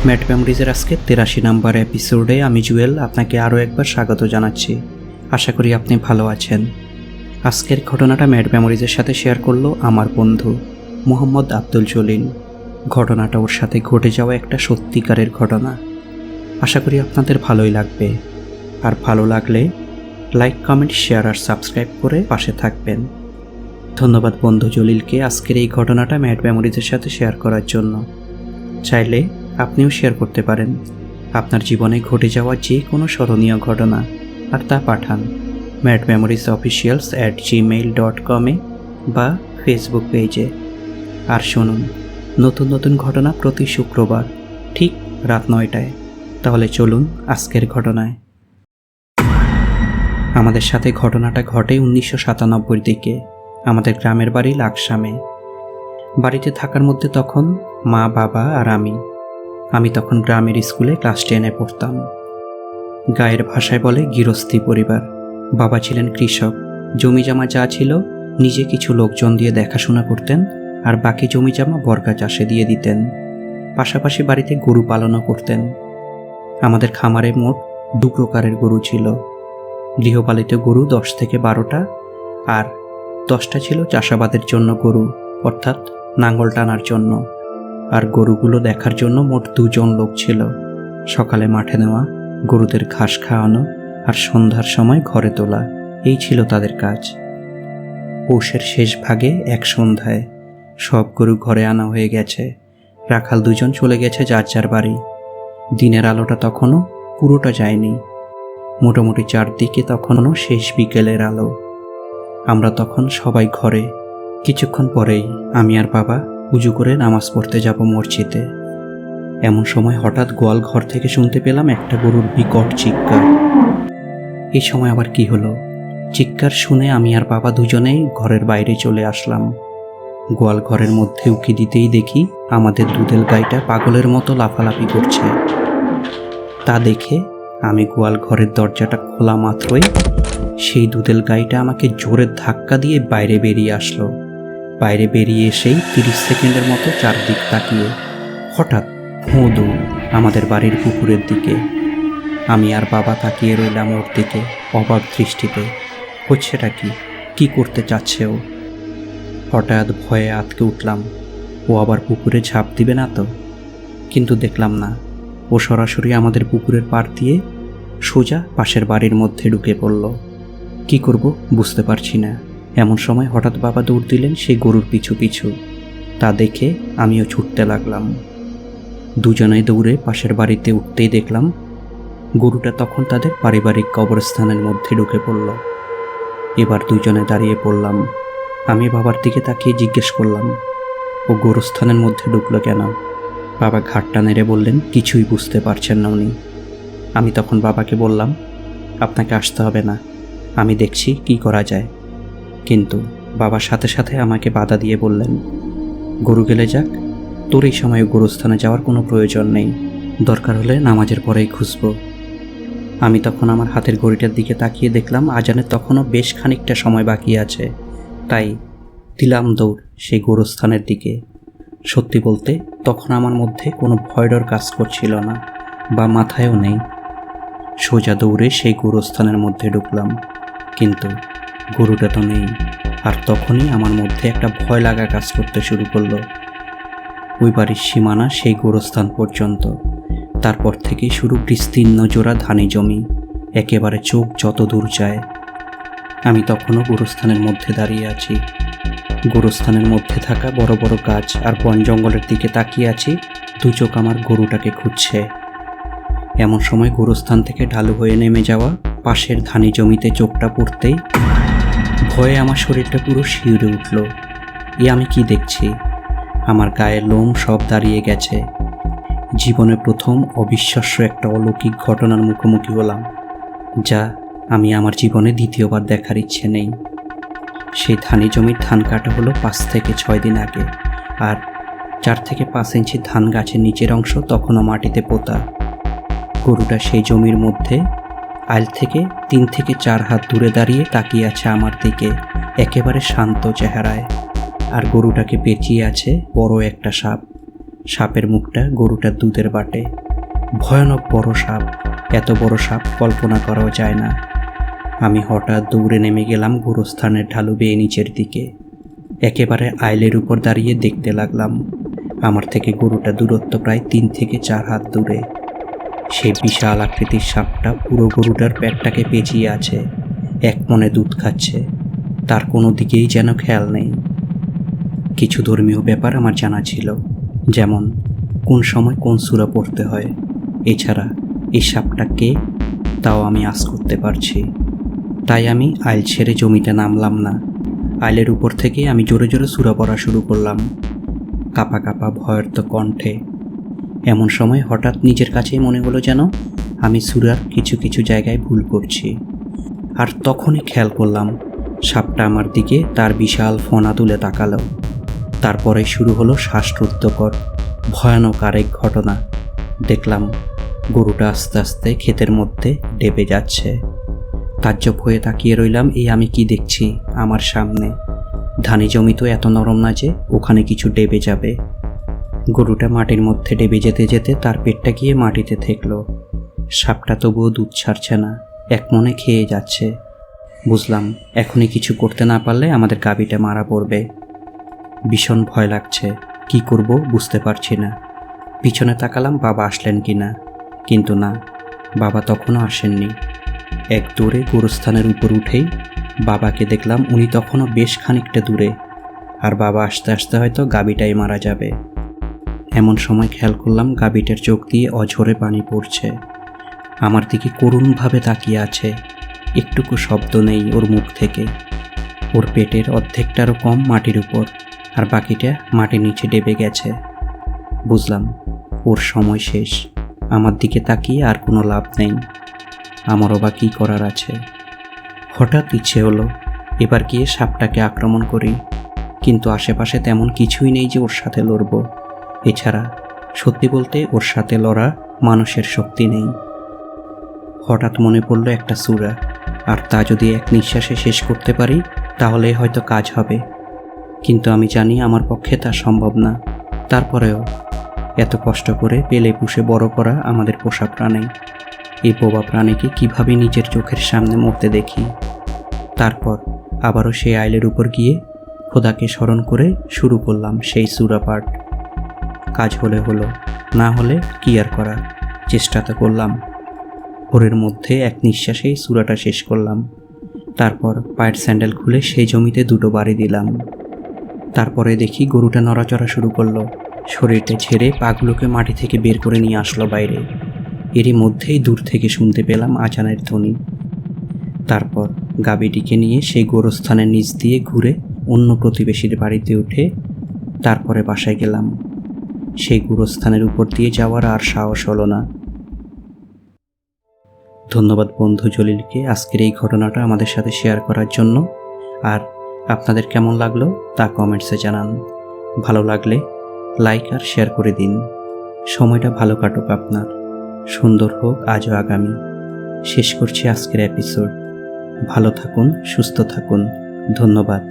Mad মেমোরিজের আজকে 83 number এপিসোডে আমি জুয়েল আপনাকে আরও একবার স্বাগত জানাচ্ছি। আশা করি আপনি ভালো আছেন। আজকের ঘটনাটা ম্যাড মেমোরিজের সাথে শেয়ার করলো আমার বন্ধু মোহাম্মদ আব্দুল জলিল। ঘটনাটা ওর সাথে ঘটে যাওয়া একটা সত্যিকারের ঘটনা। আশা করি আপনাদের ভালোই লাগবে। আর ভালো লাগলে লাইক, কমেন্ট, শেয়ার আর সাবস্ক্রাইব করে পাশে থাকবেন। ধন্যবাদ বন্ধু জলিলকে আজকের এই ঘটনাটা ম্যাড মেমোরিজের সাথে শেয়ার করার জন্য। চাইলে আপনিও শেয়ার করতে পারেন আপনার জীবনে ঘটে যাওয়া যে কোনো স্মরণীয় ঘটনা, আর তা পাঠান madmemories@gmail.com বা ফেসবুক পেজে। আর শুনুন নতুন নতুন ঘটনা প্রতি শুক্রবার ঠিক রাত 9টায়। তাহলে চলুন আজকের ঘটনায়। আমাদের সাথে ঘটনাটা ঘটে 1997 দিকে। আমাদের গ্রামের বাড়ি লাকসামে। বাড়িতে থাকার মধ্যে তখন মা, বাবা আর আমি তখন গ্রামের স্কুলে ক্লাস 10-এ পড়তাম। গায়ের ভাষায় বলে গৃহস্থী পরিবার। বাবা ছিলেন কৃষক। জমি জমা যা ছিল নিজে কিছু লোকজন দিয়ে দেখাশোনা করতেন, আর বাকি জমি জমা বর্গা চাষে দিয়ে দিতেন। পাশাপাশি বাড়িতে গরু পালনও করতেন। আমাদের খামারে মোট 2 প্রকারের গরু ছিল। গৃহপালিত গরু 10 থেকে 12টা, আর 10টা ছিল চাষাবাদের জন্য গরু, অর্থাৎ নাঙ্গল টানার জন্য। আর গরুগুলো দেখার জন্য মোট 2 জন লোক ছিল। সকালে মাঠে নেওয়া, গরুদের ঘাস খাওয়ানো, আর সন্ধ্যার সময় ঘরে তোলা, এই ছিল তাদের কাজ। পৌষের শেষ ভাগে এক সন্ধ্যায় সব গরু ঘরে আনা হয়ে গেছে। রাখাল 2 জন চলে গেছে যার যার বাড়ি। দিনের আলোটা তখনও পুরোটা যায়নি। মোটামুটি চারদিকে তখনও শেষ বিকেলের আলো। আমরা তখন সবাই ঘরে। কিছুক্ষণ পরেই আমি আর বাবা উজু করে নামাজ পড়তে যাব মসজিদে। এমন সময় হঠাৎ গোয়াল ঘর থেকে শুনতে পেলাম একটা গরুর বিকট চিৎকার। এই সময় আবার কি হলো? চিৎকার শুনে আমি আর বাবা দুজনেই ঘরের বাইরে চলে আসলাম। গোয়াল ঘরের মধ্যে উকি দিতেই দেখি আমাদের দুধেল গাইটা পাগলের মতো লাফালাফি করছে। তা দেখে আমি গোয়াল ঘরের দরজাটা খোলা মাত্রই সেই দুধেল গাইটা আমাকে জোরে ধাক্কা দিয়ে বাইরে বেরিয়ে আসলো। বাইরে বেরিয়ে এসেই 30 সেকেন্ডের মতো চারদিক তাকিয়ে হঠাৎ ভোঁ দৌড় আমাদের বাড়ির পুকুরের দিকে। আমি আর বাবা তাকিয়ে রইলাম ওর দিকে অবাক দৃষ্টিতে। হচ্ছেটা কি করতে চাচ্ছে ও? হঠাৎ ভয়ে আঁতকে উঠলাম। ও আবার পুকুরে ঝাঁপ দিবে না তো? কিন্তু দেখলাম না। ও সরাসরি আমাদের পুকুরের পাড় দিয়ে সোজা পাশের বাড়ির মধ্যে ঢুকে পড়ল। কি করব বুঝতে পারছি না। এমন সময় হঠাৎ বাবা দৌড় দিলেন সেই গরুর পিছু পিছু। তা দেখে আমিও ছুটতে লাগলাম। দুজনেই দৌড়ে পাশের বাড়িতে উঠতেই দেখলাম গরুটা তখন তাদের পারিবারিক কবরস্থানের মধ্যে ঢুকে পড়ল। এবার দুজনে দাঁড়িয়ে পড়লাম। আমি বাবার দিকে তাকিয়ে জিজ্ঞেস করলাম, ও গোরস্থানের মধ্যে ঢুকলো কেন? বাবা ঘাড়টা নেড়ে বললেন, কিছুই বুঝতে পারছেন না উনি। আমি তখন বাবাকে বললাম, আপনাকে আসতে হবে না, আমি দেখছি কি করা যায়। কিন্তু বাবার সাথে সাথে আমাকে বাধা দিয়ে বললেন, গরু গেলে যাক, তোর এই সময় গোরস্থানে যাওয়ার কোনো প্রয়োজন নেই, দরকার হলে নামাজের পরেই খুঁজব। আমি তখন আমার হাতের ঘড়িটার দিকে তাকিয়ে দেখলাম আজানের তখনও বেশ খানিকটা সময় বাকি আছে। তাই দিলাম দৌড় সেই গোরস্থানের দিকে। সত্যি বলতে তখন আমার মধ্যে কোনো ভয় ডর কাজ করছিল না, বা মাথায়ও নেই। সোজা দৌড়ে সেই গোরস্থানের মধ্যে ঢুকলাম, কিন্তু গরুটা তো নেই। আর তখনই আমার মধ্যে একটা ভয় লাগা কাজ করতে শুরু করলো। ওই বাড়ির সীমানা সেই গোরস্থান পর্যন্ত। তারপর থেকেই শুরু বিস্তীর্ণ জোড়া ধানি জমি, একেবারে চোখ যত দূর যায়। আমি তখনও গোরস্থানের মধ্যে দাঁড়িয়ে আছি। গোরস্থানের মধ্যে থাকা বড় বড় গাছ আর বন জঙ্গলের দিকে তাকিয়ে আছি। 2 চোখ আমার গরুটাকে খুঁজছে। এমন সময় গোরস্থান থেকে ঢালু হয়ে নেমে যাওয়া পাশের ধানি জমিতে চোখটা পড়তেই ভয়ে আমার শরীরটা পুরো শিউরে উঠল। আমি কি দেখছি? আমার গায়ের লোম সব দাঁড়িয়ে গেছে। জীবনে প্রথম অবিশ্বাস্য একটা অলৌকিক ঘটনার মুখোমুখি হলাম, যা আমি আমার জীবনে দ্বিতীয়বার দেখার ইচ্ছে নেই। সেই ধানি জমির ধান কাটা হলো 5 থেকে 6 দিন আগে, আর 4 থেকে 5 ইঞ্চি ধান গাছের নিচের অংশ তখনও মাটিতে পোতা। গরুটা সেই জমির মধ্যে আইল থেকে 3 থেকে 4 হাত দূরে দাঁড়িয়ে তাকিয়ে আছে আমার দিকে, একেবারে শান্ত চেহারায়। আর গরুটাকে পেঁচিয়ে আছে বড় একটা সাপ। সাপের মুখটা গরুটার দুধের বাটে। ভয়ানক বড় সাপ, এত বড় সাপ কল্পনা করাও যায় না। আমি হঠাৎ দৌড়ে নেমে গেলাম গোরস্থানের ঢালু বেয়ে নিচের দিকে। একেবারে আইলের উপর দাঁড়িয়ে দেখতে লাগলাম। আমার থেকে গরুটা দূরত্ব প্রায় 3 থেকে 4 হাত দূরে। সেই বিশাল আকৃতির সাপটা পুরো গরুটার পেটটাকে পেঁচিয়ে আছে, এক মনে দুধ খাচ্ছে। তার কোনো দিকেই যেন খেয়াল নেই। কিছু ধর্মীয় ব্যাপার আমার জানা ছিল, যেমন কোন সময় কোন সূরা পড়তে হয়। এছাড়া এই সাপটা কে তাও আমি আঁচ করতে পারছি। তাই আমি আইল ছেড়ে জমিতে নামলাম না। আইলের উপর থেকে আমি জোরে জোরে সূরা পড়া শুরু করলাম, কাঁপা কাঁপা ভয়ার্ত কণ্ঠে। এমন সময় হঠাৎ নিজের কাছেই মনে হলো যেন আমি সূরার কিছু কিছু জায়গায় ভুল করছি। আর তখনই খেয়াল করলাম সাপটা আমার দিকে তার বিশাল ফনা তুলে তাকালো। তারপরে শুরু হলো শ্বাসরুদ্ধকর ভয়ানক আরেক ঘটনা। দেখলাম গরুটা আস্তে আস্তে ক্ষেতের মধ্যে ডেবে যাচ্ছে। তাজ্জব হয়ে তাকিয়ে রইলাম, এই আমি কি দেখছি আমার সামনে। ধানি জমি তো এত নরম না যে ওখানে কিছু ডেবে যাবে। গরুটা মাটির মধ্যে ডেবে যেতে যেতে তার পেটটা গিয়ে মাটিতে ঠেকলো। সাপটা তবুও দুধ ছাড়ছে না, এক মনে খেয়ে যাচ্ছে। বুঝলাম এখনই কিছু করতে না পারলে আমাদের গাভীটা মারা পড়বে। ভীষণ ভয় লাগছে, কি করব বুঝতে পারছি না। পিছনে তাকালাম বাবা আসলেন কিনা, কিন্তু না, বাবা তখনও আসেননি। এক দৌড়ে গোরস্থানের উপর উঠেই বাবাকে দেখলাম, উনি তখনও বেশ খানিকটা দূরে। আর বাবা আসতে আসতে হয়তো গাভীটাই মারা যাবে। এমন সময় খেয়াল করলাম গাভীটার চোখ দিয়ে অঝরে পানি পড়ছে। আমার দিকে করুণভাবে তাকিয়ে আছে, একটুকু শব্দ নেই ওর মুখ থেকে। ওর পেটের অর্ধেকটারও কম মাটির উপর, আর বাকিটা মাটির নিচে ডেবে গেছে। বুঝলাম ওর সময় শেষ। আমার দিকে তাকিয়ে আর কোনো লাভ নেই, আমারও বা কী করার আছে। হঠাৎ ইচ্ছে হলো এবার গিয়ে সাপটাকে আক্রমণ করি, কিন্তু আশেপাশে তেমন কিছুই নেই যে ওর সাথে লড়ব। এছাড়া সত্যি বলতে ওর সাথে লড়া মানুষের শক্তি নেই। হঠাৎ মনে পড়ল একটা সূরা, আর তা যদি এক নিঃশ্বাসে শেষ করতে পারি তাহলে হয়তো কাজ হবে। কিন্তু আমি জানি আমার পক্ষে তা সম্ভব না। তারপরেও এত কষ্ট করে পেলে পুষে বড় করা আমাদের পোষা প্রাণী, এই বোবা প্রাণীকে কিভাবে নিজের চোখের সামনে মরতে দেখি। তারপর আবারও সেই আইলের উপর গিয়ে খোদাকে স্মরণ করে শুরু করলাম সেই সূরা পাঠ। কাজ হলে হলো, না হলে কি আর করা, চেষ্টা তো করলাম। ভোরের মধ্যে এক নিঃশ্বাসেই সূরাটা শেষ করলাম। তারপর পায়ের স্যান্ডেল খুলে সেই জমিতে 2টো বাড়ি দিলাম। তারপরে দেখি গরুটা নড়াচড়া শুরু করলো, শরীরটা ছেড়ে পাগুলোকে মাটি থেকে বের করে নিয়ে আসলো বাইরে। এরই মধ্যেই দূর থেকে শুনতে পেলাম আজানের ধ্বনি। তারপর গাভীটিকে নিয়ে সেই গোরস্থানের নিচ দিয়ে ঘুরে অন্য প্রতিবেশীর বাড়িতে উঠে তারপরে বাসায় গেলাম। সেই গোরস্থানের উপর দিয়ে যাওয়ার আর সাহস হলো না। ধন্যবাদ বন্ধু জলিলকে আজকের এই ঘটনাটা আমাদের সাথে শেয়ার করার জন্য। আর আপনাদের কেমন লাগলো তা কমেন্টসে জানান। ভালো লাগলে লাইক আর শেয়ার করে দিন। সময়টা ভালো কাটুক আপনার, সুন্দর হোক আজও আগামী। শেষ করছি আজকের এপিসোড। ভালো থাকুন, সুস্থ থাকুন। ধন্যবাদ।